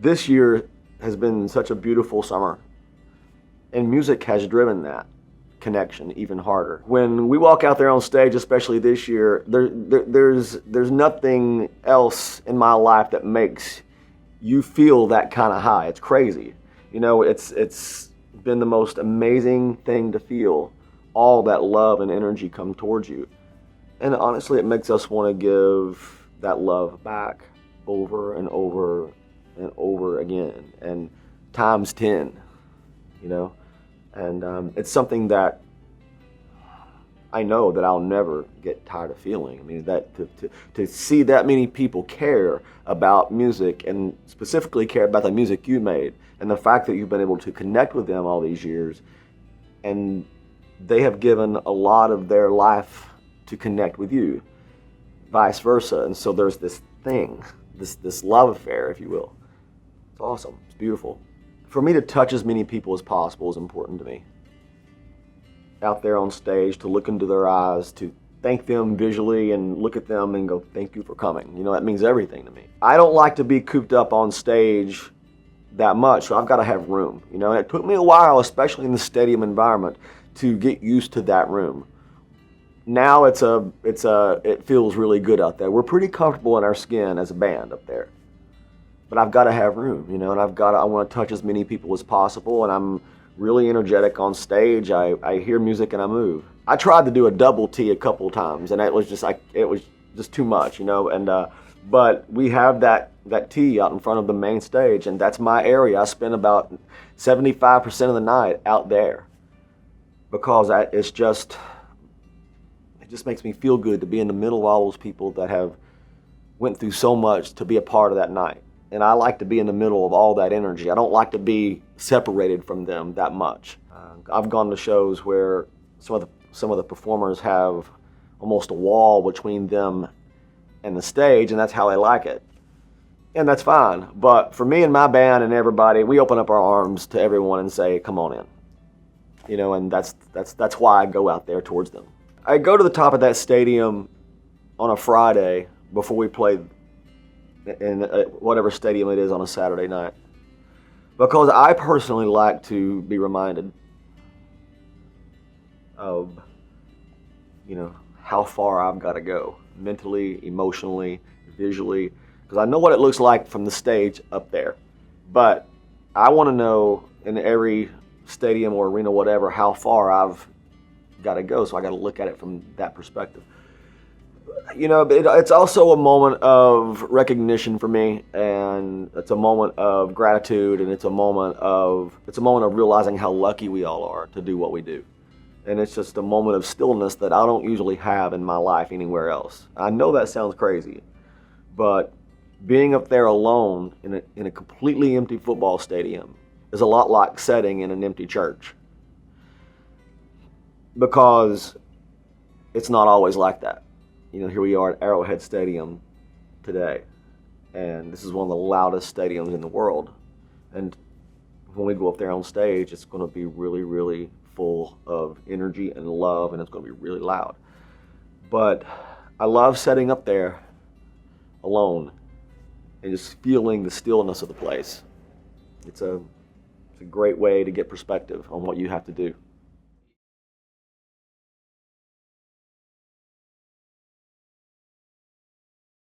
This year has been such a beautiful summer, and music has driven that connection even harder. When we walk out there on stage, especially this year, there's nothing else in my life that makes you feel that kind of high. It's crazy. You know, it's been the most amazing thing to feel all that love and energy come towards you. And honestly, it makes us want to give that love back over and over and over again, and times 10, you know. And it's something that I know that I'll never get tired of feeling. I mean, that to see that many people care about music, and specifically care about the music you made, and the fact that you've been able to connect with them all these years, and they have given a lot of their life to connect with you, vice versa. And so there's this thing, this love affair, if you will. It's awesome. It's beautiful. For me to touch as many people as possible is important to me. Out there on stage, to look into their eyes, to thank them visually and look at them and go, thank you for coming. You know, that means everything to me. I don't like to be cooped up on stage that much, so I've got to have room. You know, and it took me a while, especially in the stadium environment, to get used to that room. Now it feels really good out there. We're pretty comfortable in our skin as a band up there. But I've got to have room, you know, and I want to touch as many people as possible, and I'm really energetic on stage. I hear music and I move. I tried to do a double T a couple times, and it was just too much, you know. And but we have that T out in front of the main stage, and that's my area. I spend about 75% of the night out there because it just makes me feel good to be in the middle of all those people that have went through so much to be a part of that night. And I like to be in the middle of all that energy. I don't like to be separated from them that much. I've gone to shows where some of the performers have almost a wall between them and the stage, and that's how they like it. And that's fine. But for me and my band and everybody, we open up our arms to everyone and say, come on in. You know, and that's why I go out there towards them. I go to the top of that stadium on a Friday before we play in whatever stadium it is on a Saturday night, because I personally like to be reminded of, you know, how far I've got to go mentally, emotionally, visually, because I know what it looks like from the stage up there, but I want to know in every stadium or arena, whatever, how far I've got to go. So I got to look at it from that perspective. You know, it's also a moment of recognition for me, and it's a moment of gratitude, and it's a moment of realizing how lucky we all are to do what we do. And it's just a moment of stillness that I don't usually have in my life anywhere else. I know that sounds crazy, but being up there alone in a completely empty football stadium is a lot like sitting in an empty church, because it's not always like that. You know, here we are at Arrowhead Stadium today, and this is one of the loudest stadiums in the world. And when we go up there on stage, it's going to be really, really full of energy and love, and it's going to be really loud. But I love sitting up there alone and just feeling the stillness of the place. It's a great way to get perspective on what you have to do.